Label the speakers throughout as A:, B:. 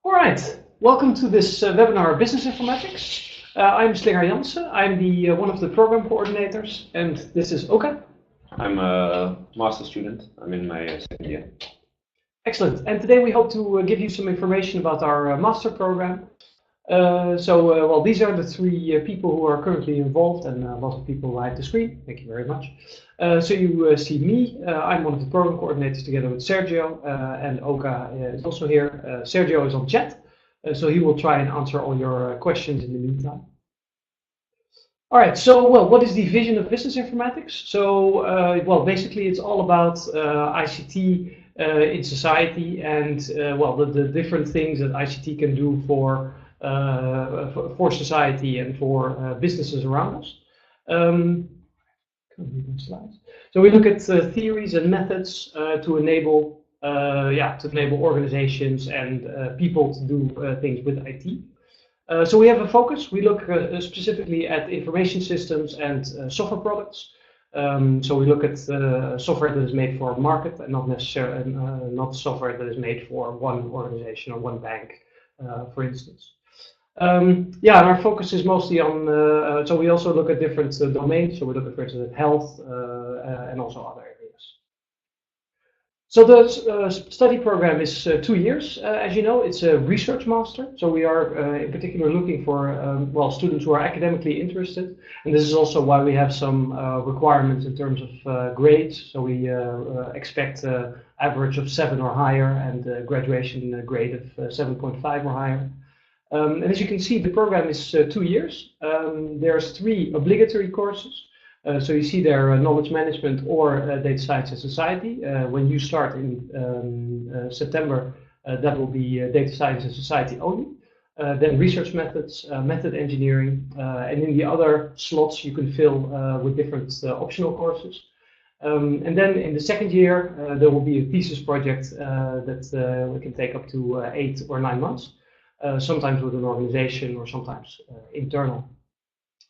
A: All right, welcome to this webinar, Business Informatics. I'm Slinger Jansen. I'm the one of the program coordinators, and this is Oka.
B: I'm a master student. I'm in my second year.
A: Excellent. And today we hope to give you some information about our master program. Well, these are the three people who are currently involved, and a lot of people behind the screen. Thank you very much. So you see me. I'm one of the program coordinators together with Sergio, and Oka is also here. Sergio is on chat, so he will try and answer all your questions in the meantime. All right, so, well, what is the vision of business informatics? So, well, basically it's all about ICT in society and, well, the different things that ICT can do for society and for businesses around us. So we look at theories and methods to enable organizations and people to do things with IT. So we have a focus. We look specifically at information systems and software products. So we look at software that is made for a market and not necessarily not software that is made for one organization or one bank, for instance. And our focus is mostly on, so we also look at different domains. So we look at, for instance, at health and also other areas. So the study program is 2 years. As you know, it's a research master. So we are in particular looking for, well, students who are academically interested. And this is also why we have some requirements in terms of grades. So we expect an average of 7 or higher and a graduation grade of 7.5 or higher. And as you can see, the program is 2 years. There's 3 obligatory courses. So you see there knowledge management or data science and society. When you start in September, that will be data science and society only. Then research methods, method engineering, and in the other slots you can fill with different optional courses. And then in the second year, there will be a thesis project that we can take up to 8 or 9 months. Sometimes with an organization or sometimes internal.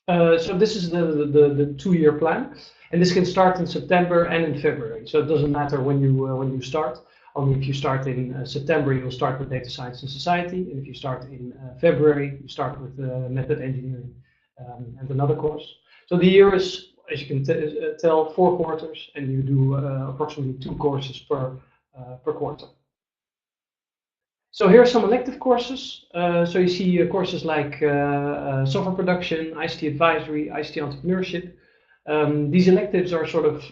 A: So this is the 2-year plan, and this can start in September and in February. So it doesn't matter when you start. Only if you start in September, you'll start with data science and society, and if you start in February, you start with method engineering and another course. So the year is, as you can tell, 4 quarters, and you do approximately 2 courses per quarter. So here are some elective courses. So you see courses like software production, ICT advisory, ICT entrepreneurship. These electives are sort of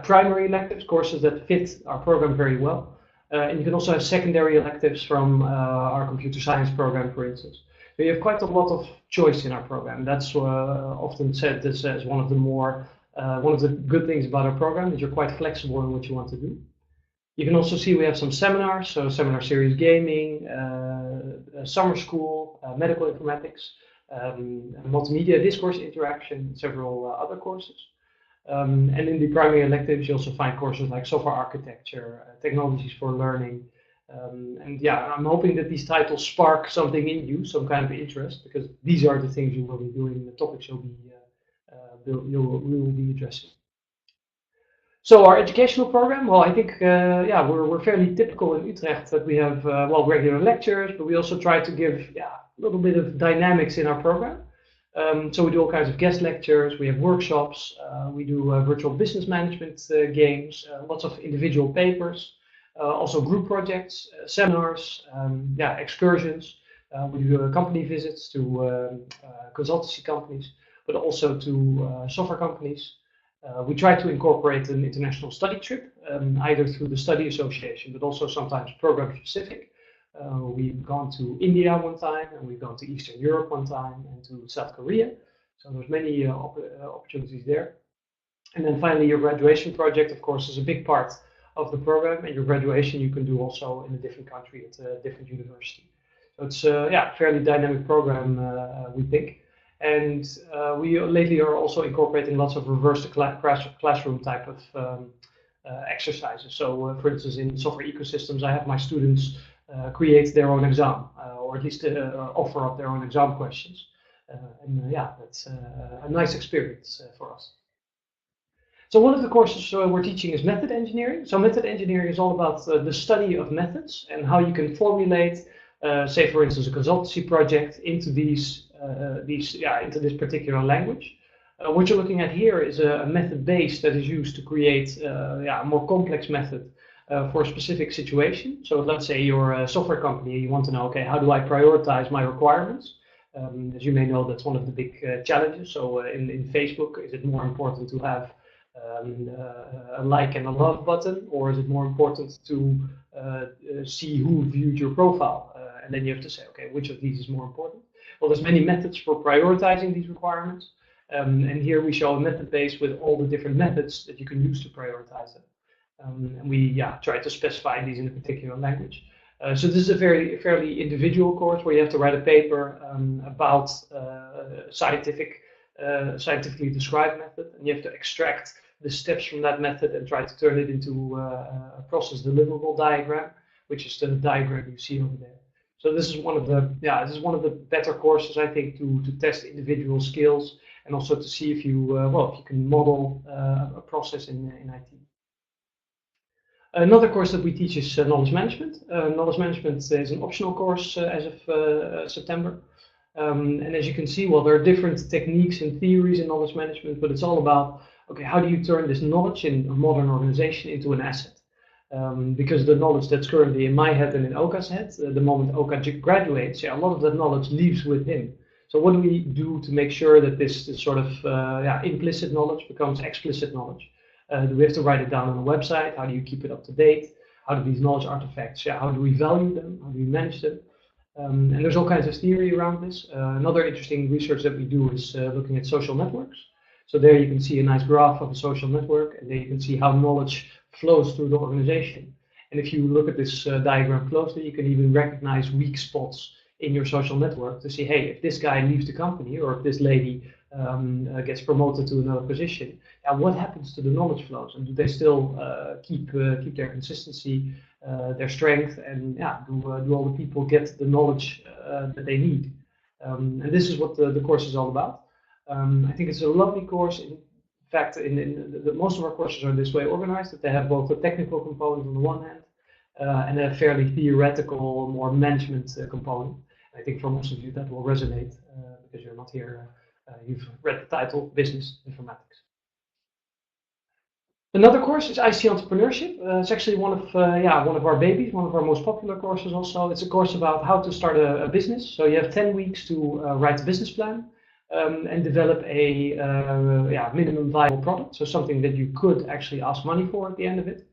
A: primary electives, courses that fit our program very well. And you can also have secondary electives from our computer science program, for instance. So you have quite a lot of choice in our program. That's often said as one of the good things about our program, that you're quite flexible in what you want to do. You can also see we have some seminars, so seminar series gaming, summer school, medical informatics, multimedia discourse interaction, several other courses. And in the primary electives, you also find courses like software architecture, technologies for learning. And yeah, I'm hoping that these titles spark something in you, some kind of interest, because these are the things you will be doing, the topics you will be addressing. So our educational program, well, I think, we're fairly typical in Utrecht that we have, regular lectures, but we also try to give, a little bit of dynamics in our program. So we do all kinds of guest lectures, we have workshops, we do virtual business management games, lots of individual papers, also group projects, seminars, excursions. We do company visits to consultancy companies, but also to software companies. We try to incorporate an international study trip, either through the study association, but also sometimes program specific. We've gone to India one time, and we've gone to Eastern Europe one time, and to South Korea. So there's many opportunities there. And then finally, your graduation project, of course, is a big part of the program. And your graduation you can do also in a different country at a different university. So it's a fairly dynamic program, we think. And we lately are also incorporating lots of reverse to classroom type of exercises. So, for instance, in software ecosystems, I have my students create their own exam, or at least offer up their own exam questions. That's a nice experience for us. So one of the courses we're teaching is method engineering. So method engineering is all about the study of methods and how you can formulate say for instance a consultancy project into into this particular language. What you're looking at here is a method base that is used to create a more complex method for a specific situation. So let's say you're a software company, you want to know, okay, how do I prioritize my requirements? As you may know, that's one of the big challenges. So in Facebook, is it more important to have a like and a love button, or is it more important to see who viewed your profile? And then you have to say, okay, which of these is more important? Well, there's many methods for prioritizing these requirements. And here we show a method base with all the different methods that you can use to prioritize them. And we try to specify these in a particular language. So this is a fairly individual course where you have to write a paper about scientifically described method, and you have to extract the steps from that method and try to turn it into a process deliverable diagram, which is the diagram you see over there. So this is one of the better courses, I think, to test individual skills and also to see if you if you can model a process in IT. Another course that we teach is knowledge management. Knowledge management is an optional course as of September. And as you can see, well, there are different techniques and theories in knowledge management, but it's all about, okay, how do you turn this knowledge in a modern organization into an asset? Because the knowledge that's currently in my head and in Oka's head, the moment Oka graduates, a lot of that knowledge leaves with him. So what do we do to make sure that this sort of implicit knowledge becomes explicit knowledge? Do we have to write it down on a website? How do you keep it up to date? How do these knowledge artifacts, how do we value them? How do we manage them? And there's all kinds of theory around this. Another interesting research that we do is looking at social networks. So there you can see a nice graph of a social network, and there you can see how knowledge flows through the organization. And if you look at this diagram closely, you can even recognize weak spots in your social network to see, hey, if this guy leaves the company or if this lady gets promoted to another position, what happens to the knowledge flows, and do they still keep their consistency, their strength, and do all the people get the knowledge that they need? And this is what the course is all about. I think it's a lovely course. In fact, most of our courses are this way organized, that they have both a technical component on the one hand and a fairly theoretical, more management component. I think for most of you that will resonate because you're not here. You've read the title, Business Informatics. Another course is IC Entrepreneurship. It's actually one of our babies, one of our most popular courses also. It's a course about how to start a business. So you have 10 weeks to write a business plan and develop a minimum viable product. So something that you could actually ask money for at the end of it.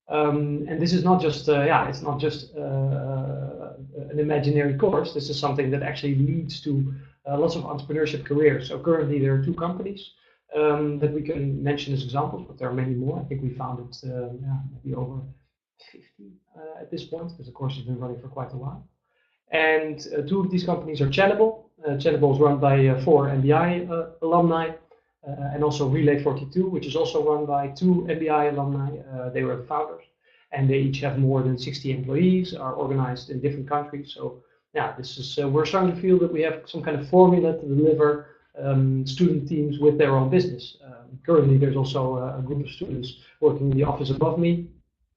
A: And this is not just it's not just an imaginary course. This is something that actually leads to lots of entrepreneurship careers. So currently there are 2 companies that we can mention as examples, but there are many more. I think we found it maybe over 50 at this point, because the course has been running for quite a while. And 2 of these companies are Channable. Channable is run by 4 MBI alumni, and also Relay 42, which is also run by 2 MBI alumni. They were the founders, and they each have more than 60 employees, are organized in different countries. So this is we're starting to feel that we have some kind of formula to deliver student teams with their own business. Currently, there's also a group of students working in the office above me.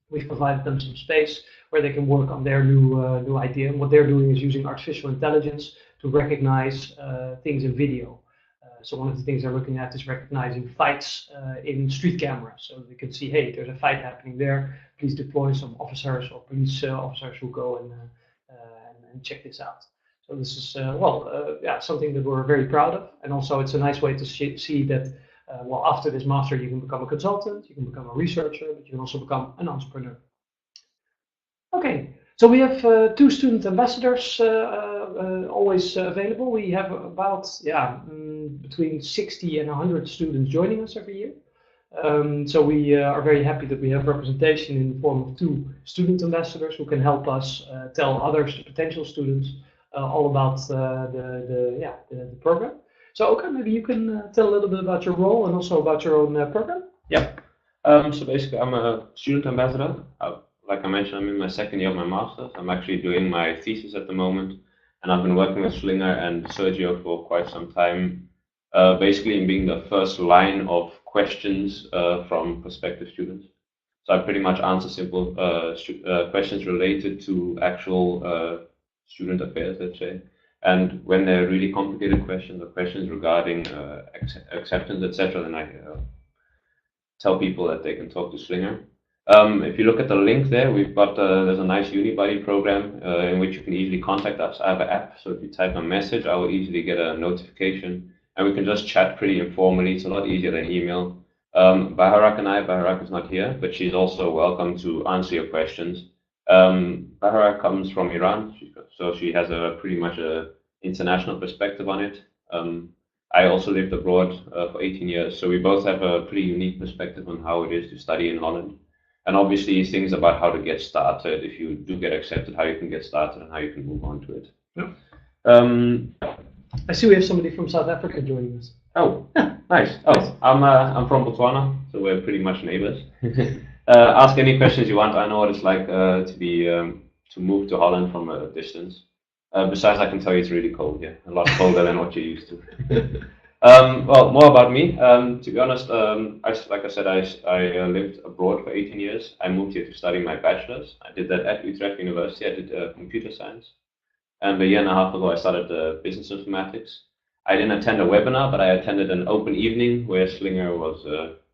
A: We've provided them some space where they can work on their new idea. And what they're doing is using artificial intelligence to recognize things in video. So one of the things they're looking at is recognizing fights in street cameras. So they can see, hey, there's a fight happening there. Please deploy some officers or police officers who go and check this out. So this is something that we're very proud of, and also it's a nice way to see that after this master you can become a consultant, you can become a researcher, but you can also become an entrepreneur. Okay, so we have 2 student ambassadors always available. We have about between 60 and 100 students joining us every year. So we are very happy that we have representation in the form of 2 student ambassadors who can help us tell other potential students all about the program. So Oka, maybe you can tell a little bit about your role and also about your own program.
B: Yeah. So basically, I'm a student ambassador. Like I mentioned, I'm in my 2nd year of my master's. I'm actually doing my thesis at the moment, and I've been working with Slinger and Sergio for quite some time, basically in being the first line of questions from prospective students. So I pretty much answer simple questions related to actual student affairs, let's say. And when they're really complicated questions or questions regarding acceptance, etc., then I tell people that they can talk to Slinger. If you look at the link there, we've got there's a nice Unibuddy program in which you can easily contact us. I have an app, so if you type a message, I will easily get a notification, and we can just chat pretty informally. It's a lot easier than email. Baharak is not here, but she's also welcome to answer your questions. Baharak comes from Iran, so she has a pretty much a international perspective on it. I also lived abroad for 18 years, so we both have a pretty unique perspective on how it is to study in Holland. And obviously things about how to get started, if you do get accepted, how you can get started and how you can move on to it.
A: Yeah. I see we have somebody from South Africa joining us.
B: Oh, nice. Oh, I'm from Botswana, so we're pretty much neighbors. Ask any questions you want. I know what it's like to move to Holland from a distance. Besides, I can tell you it's really cold here, a lot colder than what you're used to. Well, more about me. To be honest, like I said, I lived abroad for 18 years. I moved here to study my bachelor's. I did that at Utrecht University. I did computer science. And a year and a half ago, I started business informatics. I didn't attend a webinar, but I attended an open evening where Slinger was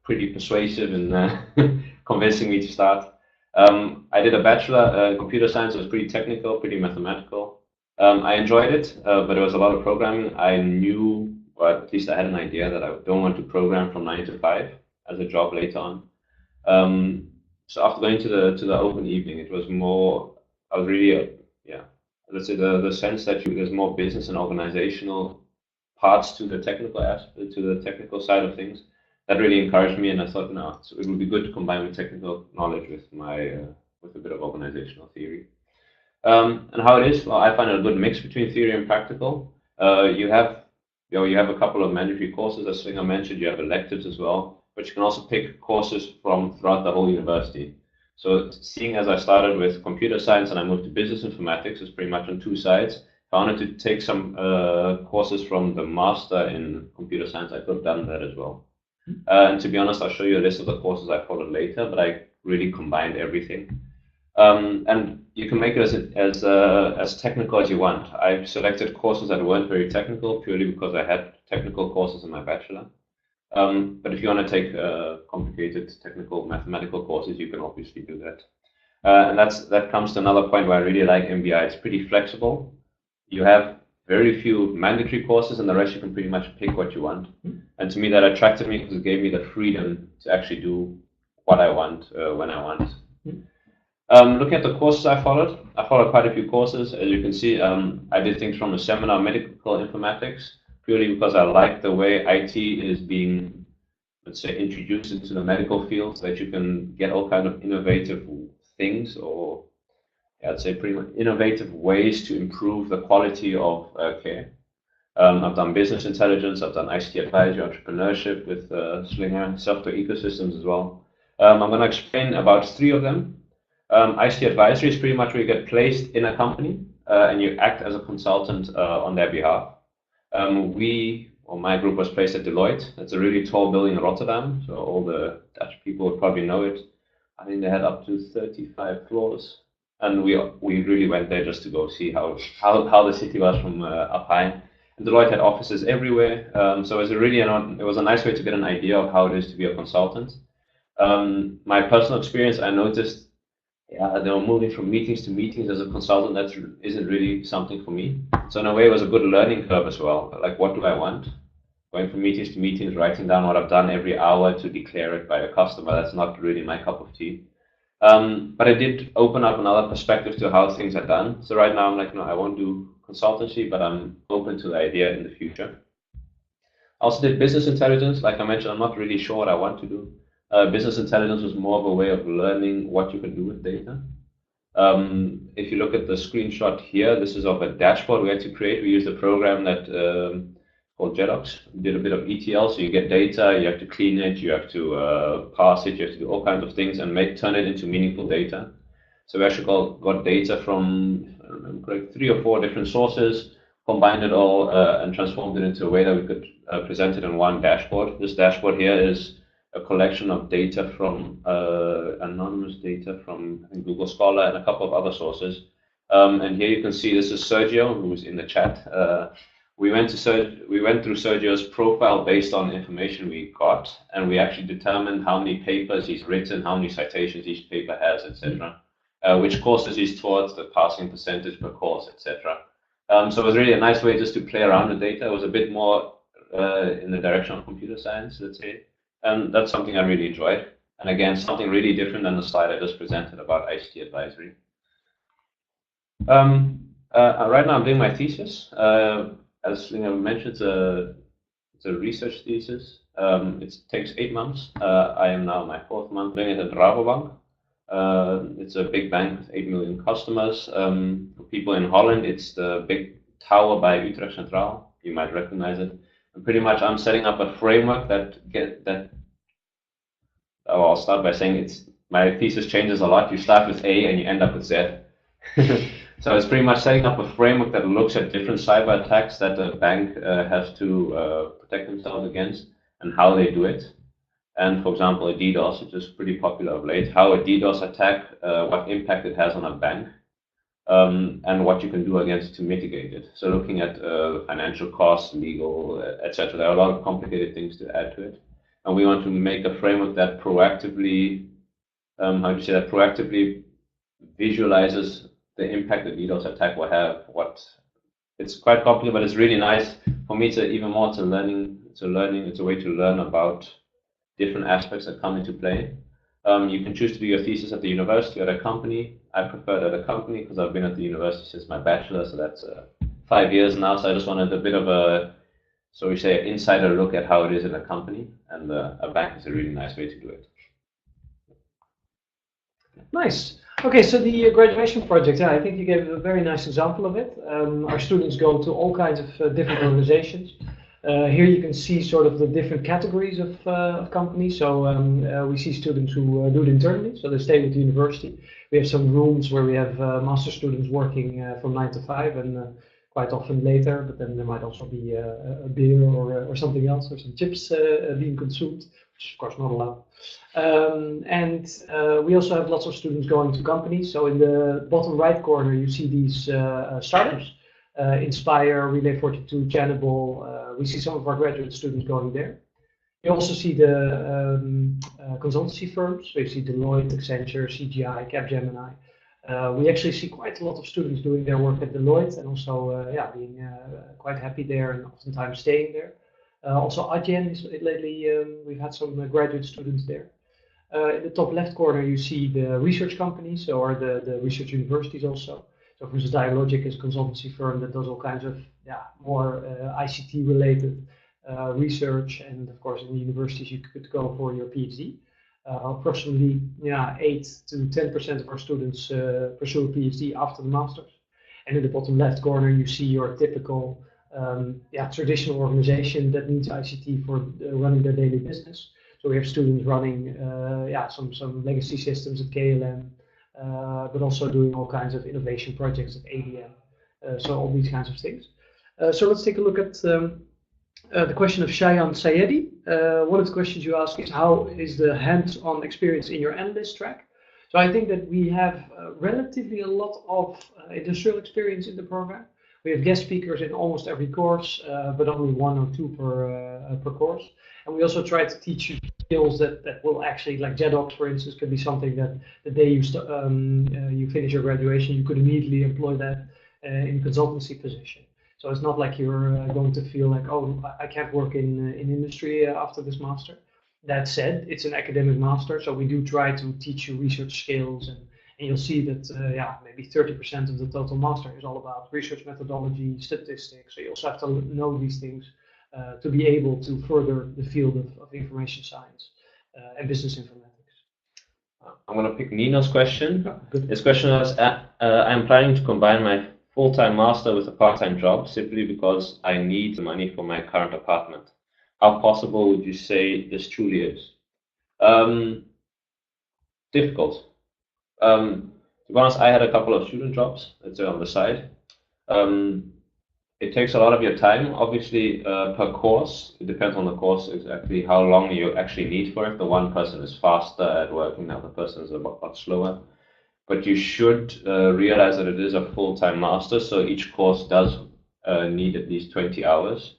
B: pretty persuasive in convincing me to start. I did a bachelor in computer science. It was pretty technical, pretty mathematical. I enjoyed it, but there was a lot of programming. I knew, or at least I had an idea that I don't want to program from 9 to 5 as a job later on. So after going to the open evening, it was more, I was really, let's say the sense that there's more business and organizational parts to the technical aspect, to the technical side of things. That really encouraged me, and I thought, no, it would be good to combine my technical knowledge with with a bit of organizational theory. And how it is, well, I find a good mix between theory and practical. You have a couple of mandatory courses, as Slinger mentioned. You have electives as well, but you can also pick courses from throughout the whole university. So seeing as I started with computer science and I moved to business informatics, it's pretty much on two sides. If I wanted to take some courses from the master in computer science, I could have done that as well. And to be honest, I'll show you a list of the courses I followed later, but I really combined everything. And you can make it as technical as you want. I selected courses that weren't very technical purely because I had technical courses in my bachelor. But if you want to take complicated technical mathematical courses, you can obviously do that. And that comes to another point where I really like MBI. It's pretty flexible. You have very few mandatory courses, and the rest you can pretty much pick what you want. And to me, that attracted me because it gave me the freedom to actually do what I want when I want. Looking at the courses I followed quite a few courses. As you can see, I did things from a seminar, medical informatics, purely because I like the way IT is being, let's say, introduced into the medical field, so that you can get all kind of innovative things, or I'd say pretty much innovative ways to improve the quality of care. I've done business intelligence, I've done ICT advisory, entrepreneurship with Slinger, software ecosystems as well. I'm going to explain about 3 of them. ICT advisory is pretty much where you get placed in a company and you act as a consultant on their behalf. My group was placed at Deloitte. It's a really tall building in Rotterdam, so all the Dutch people would probably know it. I think they had up to 35 floors, and we really went there just to go see how the city was from up high. And Deloitte had offices everywhere, so it was a nice way to get an idea of how it is to be a consultant. My personal experience, I noticed, they were moving from meetings to meetings as a consultant. That isn't really something for me. So in a way, it was a good learning curve as well. Like, what do I want? Going from meetings to meetings, writing down what I've done every hour to declare it by a customer, that's not really my cup of tea. But it did open up another perspective to how things are done. So right now I'm like, no, I won't do consultancy, but I'm open to the idea in the future. I also did business intelligence. Like I mentioned, I'm not really sure what I want to do. Business intelligence was more of a way of learning what you can do with data. If you look at the screenshot here, this is of a dashboard we had to create. We used a program that called Jedox. We did a bit of ETL, so you get data, you have to clean it, you have to parse it, you have to do all kinds of things and turn it into meaningful data. So we actually got data from, I don't remember correct, 3 or 4 different sources, combined it all and transformed it into a way that we could present it in one dashboard. This dashboard here is a collection of data from anonymous data from Google Scholar and a couple of other sources. And here you can see this is Sergio, who's in the chat. We went through Sergio's profile based on information we got, and we actually determined how many papers he's written, how many citations each paper has, etc. Which courses he's taught, the passing percentage per course, etc. So it was really a nice way just to play around with data. It was a bit more in the direction of computer science, let's say. And that's something I really enjoyed. And again, something really different than the slide I just presented about ICT advisory. Right now I'm doing my thesis. As mentioned, it's a research thesis. It takes 8 months. I am now my 4th month doing it at Rabobank. It's a big bank with 8 million customers. For people in Holland, it's the big tower by Utrecht Centraal. You might recognize it. And pretty much I'm setting up a framework I'll start by saying my thesis changes a lot. You start with A and you end up with Z. So it's pretty much setting up a framework that looks at different cyber attacks that a bank has to protect themselves against and how they do it. And for example, a DDoS, which is pretty popular of late, how a DDoS attack, what impact it has on a bank, and what you can do against to mitigate it. So looking at financial costs, legal, etc. There are a lot of complicated things to add to it. And we want to make a framework that proactively, proactively visualizes the impact the DDoS attack will have. It's quite complicated, but it's really nice for me to even more to learning. It's a way to learn about different aspects that come into play. You can choose to do your thesis at the university or at a company. I prefer it at a company because I've been at the university since my bachelor, so that's 5 years now. So I just wanted a bit of a, so we say, insider look at how it is in a company, and a bank is a really nice way to do it.
A: Nice. Okay, so the graduation project, I think you gave a very nice example of it. Our students go to all kinds of different organizations. Here you can see sort of the different categories of companies. So we see students who do it internally, so they stay with the university. We have some rooms where we have master students working from 9 to 5 and quite often later, but then there might also be a beer or something else, or some chips being consumed, which is of course not allowed. We also have lots of students going to companies. So in the bottom right corner, you see these startups, Inspire, Relay 42, Channable. We see some of our graduate students going there. You also see the consultancy firms. So you see Deloitte, Accenture, CGI, Capgemini. We actually see quite a lot of students doing their work at Deloitte and also being quite happy there and oftentimes staying there. Also Adyen is lately, we've had some graduate students there. In the top left corner you see the research companies or the research universities also. So for instance, Dialogic is a consultancy firm that does all kinds of more ICT related research, and of course in the universities you could go for your PhD. Approximately 8 to 10% of our students pursue a PhD after the masters. And in the bottom left corner you see your typical traditional organization that needs ICT for running their daily business. So we have students running some legacy systems at KLM, but also doing all kinds of innovation projects at ADM. So all these kinds of things. So let's take a look at the question of Shayan Sayedi. One of the questions you ask is, how is the hands-on experience in your analyst track? So I think that we have relatively a lot of industrial experience in the program. We have guest speakers in almost every course, but only 1 or 2 per course. And we also try to teach you skills that will actually, like JEDOX, for instance, could be something that the day you finish your graduation, you could immediately employ that in a consultancy position. So it's not like you're going to feel like, oh, I can't work in industry after this master. That said, it's an academic master, so we do try to teach you research skills, and you'll see that maybe 30% of the total master is all about research methodology, statistics. So you also have to know these things to be able to further the field of information science and business informatics.
B: I'm going to pick Nino's question. His question is, I'm planning to combine my full-time master with a part-time job simply because I need the money for my current apartment. How possible would you say this truly is? Difficult. To be honest, I had a couple of student jobs, let's say, on the side. It takes a lot of your time, obviously, per course. It depends on the course exactly how long you actually need for it. The one person is faster at working, the other person is a lot slower. but you should realize that it is a full-time master, so each course does need at least 20 hours.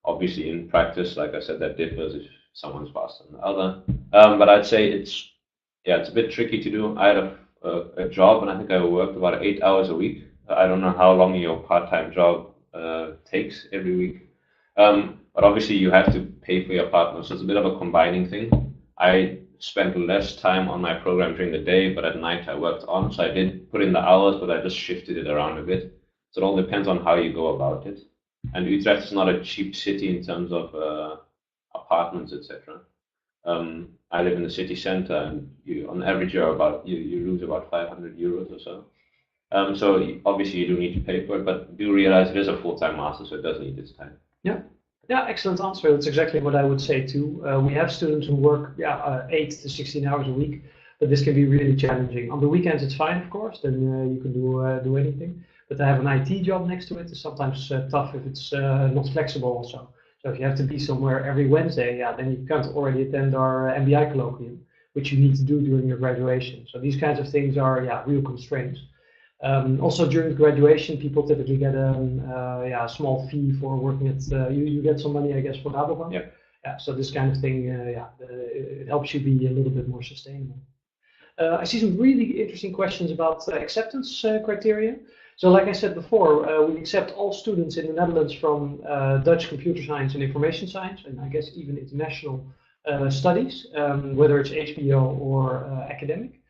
B: Obviously, in practice, like I said, that differs if someone's faster than the other. But I'd say it's a bit tricky to do. I had a job, and I think I worked about 8 hours a week. I don't know how long your part-time job takes every week. But obviously, you have to pay for your partner, so it's a bit of a combining thing. I spent less time on my program during the day, but at night I worked on. So I did put in the hours, but I just shifted it around a bit. So it all depends on how you go about it. And Utrecht is not a cheap city in terms of apartments, etc. I live in the city center, and on average you lose about 500 euros or so. So obviously you do need to pay for it, but do realize it is a full-time master, so it does need its time.
A: Yeah. Yeah, excellent answer. That's exactly what I would say too. We have students who work 8 to 16 hours a week, but this can be really challenging. On the weekends it's fine, of course, then you can do anything. But to have an IT job next to it is sometimes tough if it's not flexible also. So if you have to be somewhere every Wednesday, then you can't already attend our MBI colloquium, which you need to do during your graduation. So these kinds of things are real constraints. Also during graduation, people typically get a small fee for working at. You get some money, I guess, for Rabobank.
B: Yeah.
A: So this kind of thing, it helps you be a little bit more sustainable. I see some really interesting questions about acceptance criteria. So, like I said before, we accept all students in the Netherlands from Dutch computer science and information science, and I guess even international studies, whether it's HBO or academic.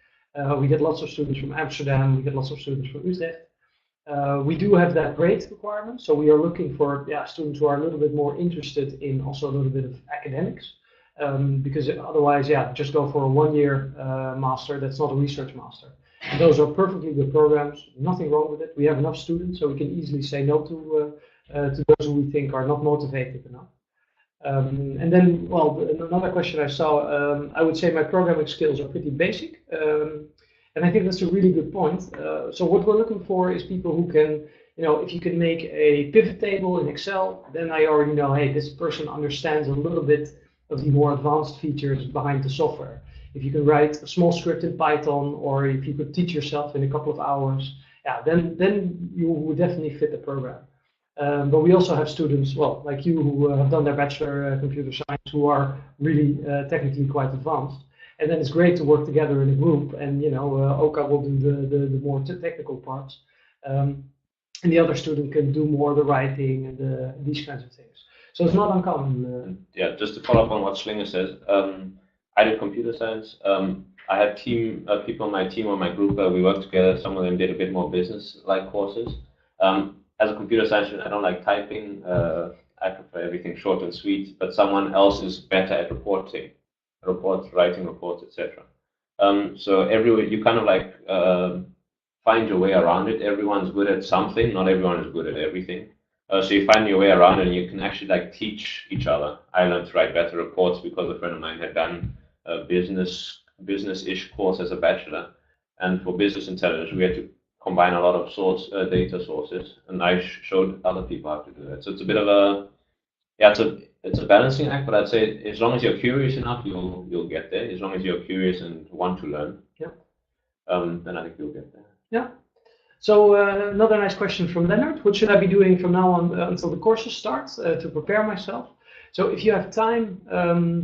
A: We get lots of students from Amsterdam, we get lots of students from Utrecht. We do have that grade requirement, so we are looking for students who are a little bit more interested in also a little bit of academics, because otherwise, just go for a one-year master, that's not a research master. And those are perfectly good programs, nothing wrong with it. We have enough students, so we can easily say no to those who we think are not motivated enough. And then, another question I saw, I would say my programming skills are pretty basic, and I think that's a really good point. So what we're looking for is people who can, if you can make a pivot table in Excel, then I already know, hey, this person understands a little bit of the more advanced features behind the software. If you can write a small script in Python, or if you could teach yourself in a couple of hours, then you would definitely fit the program. But we also have students, like you, who have done their bachelor computer science, who are really technically quite advanced. And then it's great to work together in a group, and Oka will do the more technical parts, and the other student can do more the writing and these kinds of things. So it's not uncommon.
B: Just to follow up on what Slinger says, I did computer science. I had people on my team or my group. We worked together. Some of them did a bit more business-like courses. As a computer science student, I don't like typing. I prefer everything short and sweet. But someone else is better at writing reports, etc. So everywhere you kind of find your way around it. Everyone's good at something. Not everyone is good at everything. So you find your way around, and you can actually teach each other. I learned to write better reports because a friend of mine had done a business-ish course as a bachelor, and for business intelligence we had to combine a lot of data sources, and I showed other people how to do that. So it's a bit of a it's a balancing act, but I'd say as long as you're curious enough, you'll get there. As long as you're curious and want to learn, then I think you'll get there.
A: Yeah. So another nice question from Leonard. What should I be doing from now on until the courses start to prepare myself? So if you have time,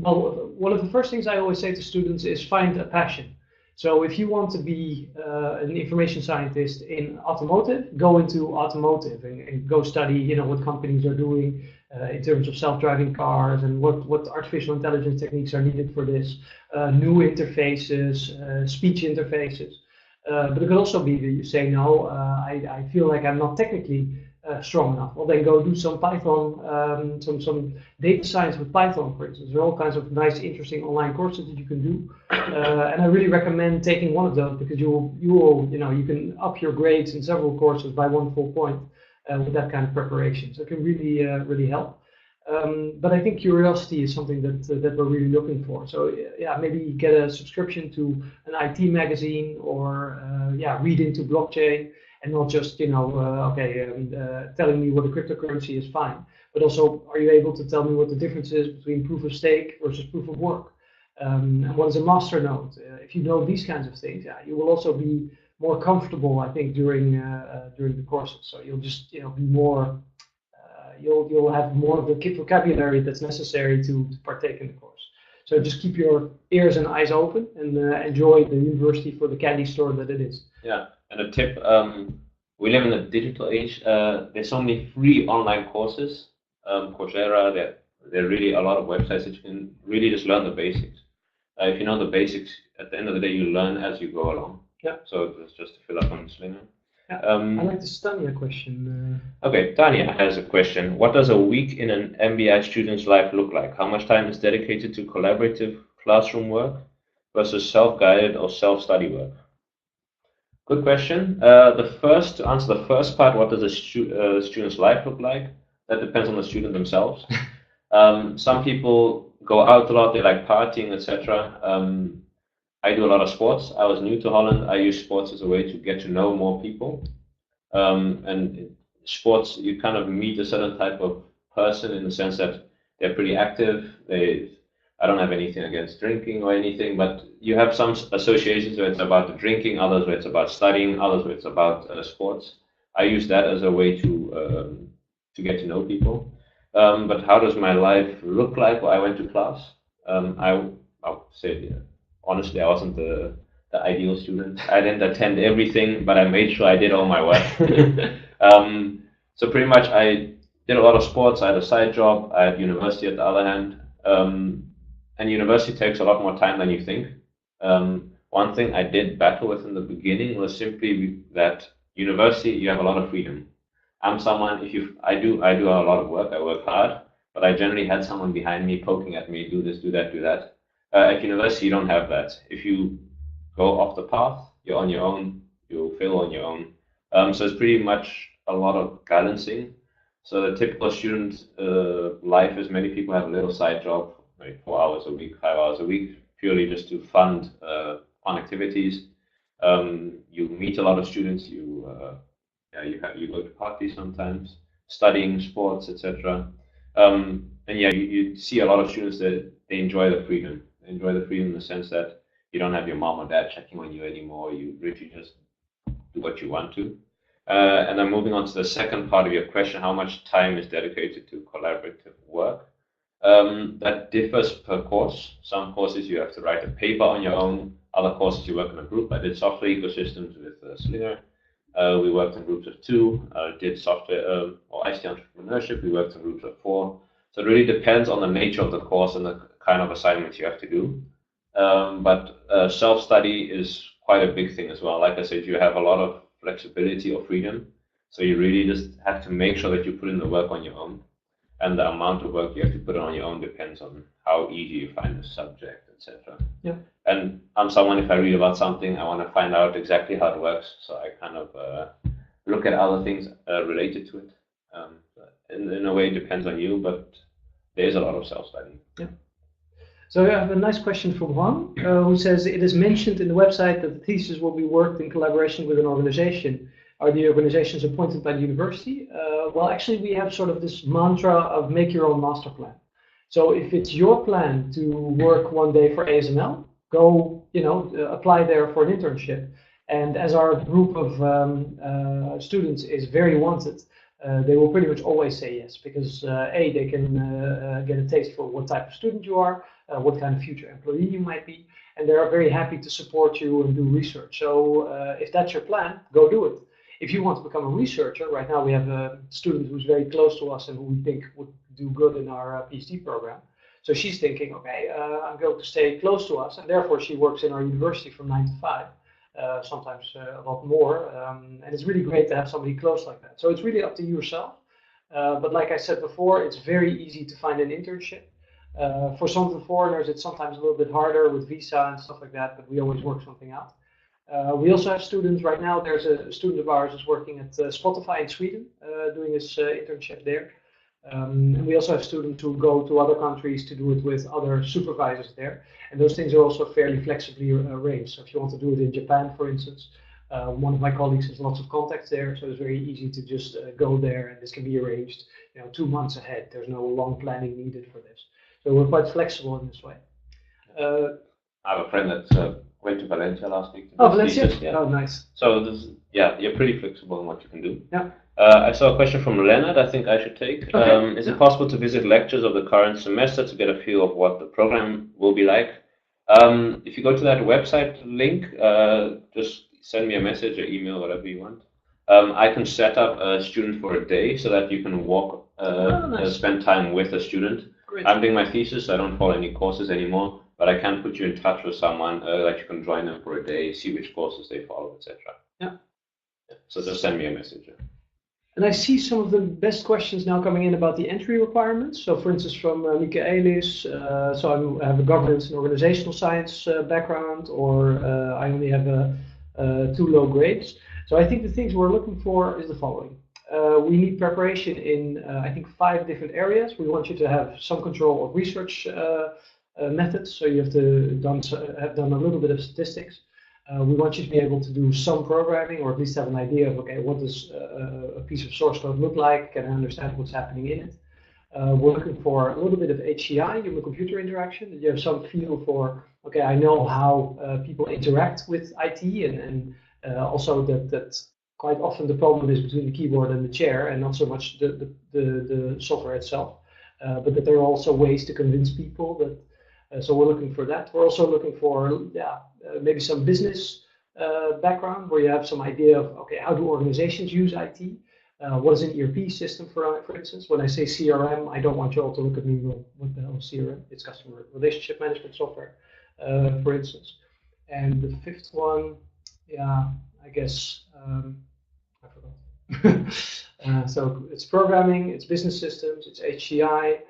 A: one of the first things I always say to students is find a passion. So if you want to be an information scientist in automotive, go into automotive and go study, what companies are doing in terms of self-driving cars, and what artificial intelligence techniques are needed for this, new interfaces, speech interfaces. But it could also be that you say, no, I feel like I'm not technically strong enough. Well, then go do some Python, some data science with Python, for instance. There are all kinds of nice, interesting online courses that you can do, and I really recommend taking one of those, because you can up your grades in several courses by 1 full point with that kind of preparation. So it can really help. But I think curiosity is something that we're really looking for. So maybe get a subscription to an IT magazine, or read into blockchain, and not just telling me what a cryptocurrency is fine, but also, are you able to tell me what the difference is between proof of stake versus proof of work, and what is a master node? If you know these kinds of things, you will also be more comfortable, I think, during the courses. So you'll just be more you'll have more of the vocabulary that's necessary to partake in the course. So just keep your ears and eyes open and enjoy the university for the candy store that it is.
B: Yeah, and a tip, we live in a digital age. There's so many free online courses. Coursera, there are really a lot of websites that you can really just learn the basics. If you know the basics, at the end of the day, you learn as you go along.
A: Yeah.
B: So it's just to fill up on Slinger.
A: Yeah. I like this Tanya question.
B: Okay, Tanya has a question. What does a week in an MBI student's life look like? How much time is dedicated to collaborative classroom work versus self-guided or self-study work? Good question. To answer the first part, what does a student's life look like? That depends on the student themselves. Some people go out a lot, they like partying, etc. I do a lot of sports. I was new to Holland. I use sports as a way to get to know more people. And sports, you kind of meet a certain type of person in the sense that they're pretty active. I don't have anything against drinking or anything, but you have some associations where it's about the drinking, others where it's about studying, others where it's about sports. I use that as a way to get to know people. But how does my life look like? Well, I went to class. I'll say, honestly, I wasn't the ideal student. I didn't attend everything, but I made sure I did all my work. So pretty much I did a lot of sports. I had a side job. I had university at the other hand. And university takes a lot more time than you think. One thing I did battle with in the beginning was simply that university, you have a lot of freedom. I'm someone, I do a lot of work, I work hard, but I generally had someone behind me poking at me, do this, do that, do that. At university, you don't have that. If you go off the path, you're on your own, you'll fail on your own. So it's pretty much a lot of balancing. So the typical student life is many people have a little side job, like 4 hours a week, 5 hours a week, purely just to fund fun activities. You meet a lot of students, you go to parties sometimes, studying, sports, etc. And yeah, you see a lot of students that they enjoy the freedom. They enjoy the freedom in the sense that you don't have your mom or dad checking on you anymore. You literally just do what you want to. And then moving on to the second part of your question, how much time is dedicated to collaborative work? That differs per course. Some courses you have to write a paper on your own. Other courses you work in a group. I did software ecosystems with Slinger. We worked in groups of 2. Did software or ICT entrepreneurship. We worked in groups of 4. So it really depends on the nature of the course and the kind of assignments you have to do. But self-study is quite a big thing as well. Like I said, you have a lot of flexibility or freedom. So you really just have to make sure that you put in the work on your own. And the amount of work you have to put on your own depends on how easy you find the subject, etc.
A: Yeah.
B: And I'm someone, if I read about something, I want to find out exactly how it works. So I kind of look at other things related to it. In a way, it depends on you, but there is a lot of self-study.
A: Yeah. So I have a nice question from Juan, who says, it is mentioned in the website that the thesis will be worked in collaboration with an organization. Are the organizations appointed by the university? Well, actually, we have sort of this mantra of make your own master plan. So if it's your plan to work one day for ASML, go, apply there for an internship. And as our group of students is very wanted, they will pretty much always say yes, because they can get a taste for what type of student you are, what kind of future employee you might be, and they are very happy to support you and do research. So if that's your plan, go do it. If you want to become a researcher, right now we have a student who's very close to us and who we think would do good in our PhD program. So she's thinking, okay, I'm going to stay close to us, and therefore she works in our university from 9 to 5. Sometimes a lot more, and it's really great to have somebody close like that. So it's really up to yourself. But like I said before, it's very easy to find an internship. For some of the foreigners, it's sometimes a little bit harder with visa and stuff like that, but we always work something out. We also have students right now. There's a student of ours who's working at Spotify in Sweden, doing his internship there. And we also have students who go to other countries to do it with other supervisors there. And those things are also fairly flexibly arranged. So if you want to do it in Japan, for instance, one of my colleagues has lots of contacts there, so it's very easy to just go there, and this can be arranged 2 months ahead. There's no long planning needed for this. So we're quite flexible in this way.
B: I have a friend that's went to Valencia last week.
A: Oh, Valencia?
B: Thesis, yeah.
A: Oh, nice.
B: So you're pretty flexible in what you can do.
A: Yeah.
B: I saw a question from Leonard. I think I should take.
A: Okay.
B: Is it possible to visit lectures of the current semester to get a feel of what the program will be like? If you go to that website link, just send me a message or email, whatever you want. I can set up a student for a day so that you can walk,
A: nice.
B: spend time with a student.
A: Great.
B: I'm doing my thesis, so I don't follow any courses anymore, but I can put you in touch with someone that you can join them for a day, see which courses they follow, etc.
A: Yeah.
B: So just send me a message.
A: And I see some of the best questions now coming in about the entry requirements. So, for instance, from Michaelis, I have a governance and organizational science background, or I only have 2 low grades. So I think the things we're looking for is the following. We need preparation in, I think, 5 different areas. We want you to have some control of research methods, so you have to have done a little bit of statistics. We want you to be able to do some programming, or at least have an idea of, okay, what does a piece of source code look like? Can I understand what's happening in it? We're looking for a little bit of HCI, human computer interaction, that you have some feel for, okay, I know how people interact with IT, and also that quite often the problem is between the keyboard and the chair, and not so much the software itself, but that there are also ways to convince people that. So we're looking for that. We're also looking for maybe some business background, where you have some idea of, okay, how do organizations use IT? What is an ERP system, for instance? When I say CRM, I don't want you all to look at me, well, what the hell is CRM? It's customer relationship management software, for instance. And the 5th one, I guess, I forgot. So it's programming, it's business systems, it's HCI,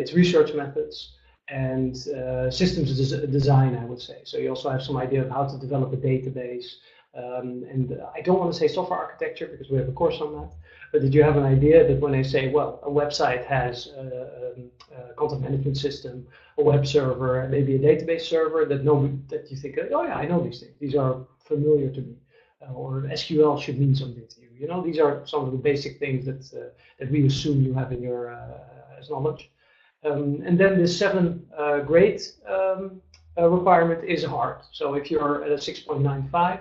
A: it's research methods, and systems design, I would say. So you also have some idea of how to develop a database. And I don't want to say software architecture because we have a course on that. But did you have an idea that when I say, well, a website has a content management system, a web server, and maybe a database server, that you think, oh yeah, I know these things. These are familiar to me. Or SQL should mean something to you. You know, these are some of the basic things that we assume you have in your as knowledge. And then the 7 grade requirement is hard. So if you're at a 6.95,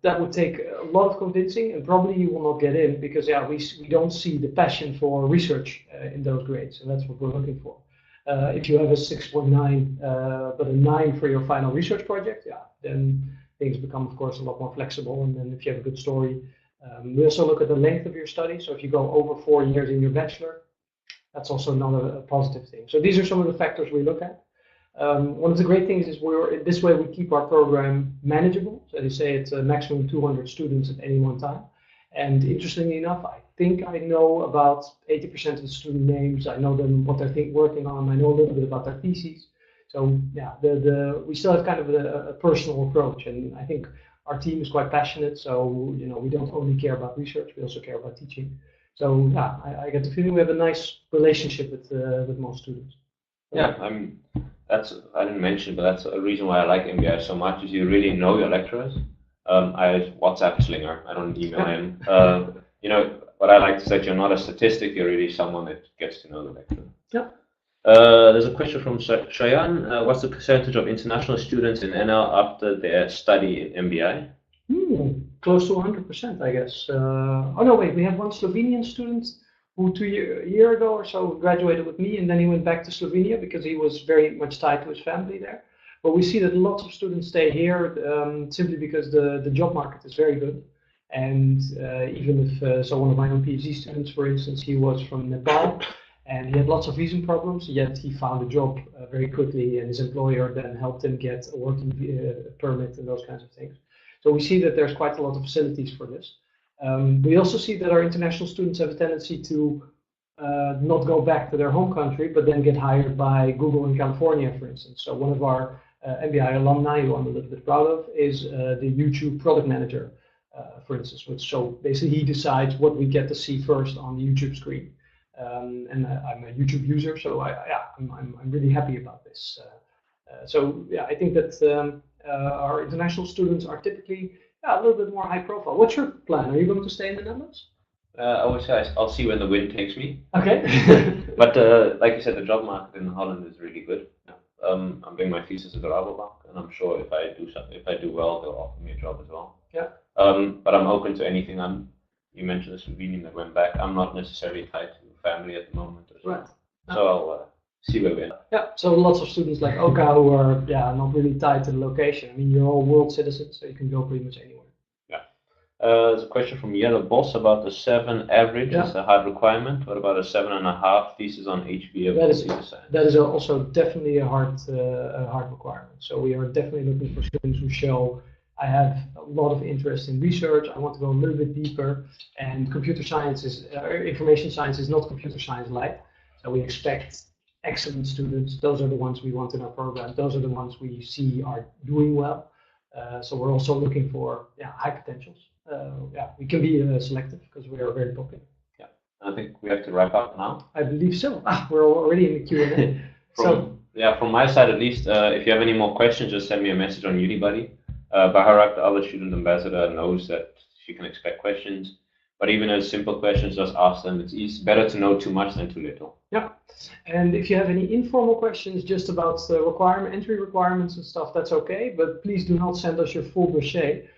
A: that would take a lot of convincing, and probably you will not get in because we don't see the passion for research in those grades, and that's what we're looking for. If you have a 6.9 but a 9 for your final research project, then things become, of course, a lot more flexible. And then if you have a good story, we also look at the length of your study. So if you go over 4 years in your bachelor, that's also another positive thing. So these are some of the factors we look at. One of the great things is this way we keep our program manageable. So they say it's a maximum 200 students at any one time. And interestingly enough, I think I know about 80% of the student names. I know them, what they're working on. I know a little bit about their theses. So we still have kind of a personal approach, and I think our team is quite passionate. So we don't only care about research, we also care about teaching. So I get the feeling we have a nice relationship with most students.
B: Yeah, I didn't mention, but that's a reason why I like MBI so much. Is you really know your lecturers. I WhatsApp Slinger. I don't email him. What I like is that you're not a statistic. You're really someone that gets to know the lecturer.
A: Yeah.
B: There's a question from Shayan. What's the percentage of international students in NL after their study in MBI?
A: Close to 100%, I guess. Oh no, wait, we have one Slovenian student who a year ago or so graduated with me, and then he went back to Slovenia because he was very much tied to his family there. But we see that lots of students stay here simply because the job market is very good. And even if, one of my own PhD students, for instance, he was from Nepal, and he had lots of visa problems, yet he found a job very quickly, and his employer then helped him get a working permit and those kinds of things. So we see that there's quite a lot of facilities for this. We also see that our international students have a tendency to not go back to their home country, but then get hired by Google in California, for instance. So one of our MBI alumni, who I'm a little bit proud of, is the YouTube product manager, for instance. So basically he decides what we get to see first on the YouTube screen. And I'm a YouTube user, so I'm really happy about this. I think that our international students are typically a little bit more high profile. What's your plan? Are you going to stay in the Netherlands?
B: I would say I'll see when the wind takes me.
A: Okay.
B: But like you said, the job market in Holland is really good. I'm doing my thesis at the Rabobank, and I'm sure if I do well, they'll offer me a job as well.
A: Yeah.
B: But I'm open to anything. You mentioned the Slovenian that went back. I'm not necessarily tied to family at the moment.
A: Right.
B: So I'll see where we end.
A: Yeah. So lots of students like Oka who are not really tied to the location. I mean, you're all world citizens, so you can go pretty much anywhere.
B: There's a question from Yellow Boss about the 7 average is a hard requirement. What about a 7.5 thesis on HBO?
A: That is also definitely a hard requirement. So we are definitely looking for students who show I have a lot of interest in research. I want to go a little bit deeper. And computer science information science is not computer science light. So we expect excellent students. Those are the ones we want in our program. Those are the ones we see are doing well. So we're also looking for high potentials. We can be selective because we are very popular.
B: Yeah, I think we have to wrap up now.
A: I believe so. We're already in the Q&A.
B: From my side at least, if you have any more questions, just send me a message on UniBuddy. Baharak, the other student ambassador, knows that she can expect questions. But even as simple questions, just ask them. It's better to know too much than too little.
A: Yeah, and if you have any informal questions just about the entry requirements and stuff, that's okay. But please do not send us your full dossier.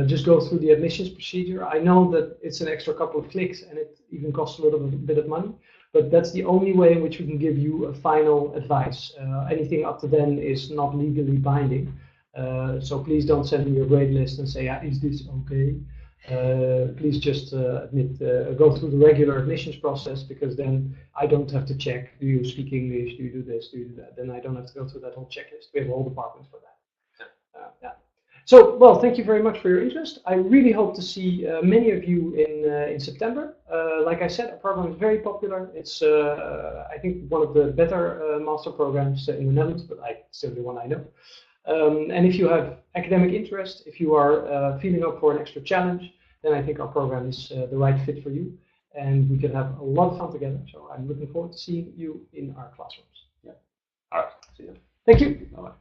A: Just go through the admissions procedure. I know that it's an extra couple of clicks and it even costs a little bit of money, but that's the only way in which we can give you a final advice. Anything up to then is not legally binding. So please don't send me your grade list and say, is this okay? Please just go through the regular admissions process, because then I don't have to check, do you speak English, do you do this, do you do that? Then I don't have to go through that whole checklist. We have a whole department for that. So, well, thank you very much for your interest. I really hope to see many of you in September. Like I said, our program is very popular. It's, I think, one of the better master programs in the Netherlands, but still the one I know. And if you have academic interest, if you are feeling up for an extra challenge, then I think our program is the right fit for you. And we can have a lot of fun together. So I'm looking forward to seeing you in our classrooms.
B: Yeah. All right. See you.
A: Thank you.
B: Bye-bye.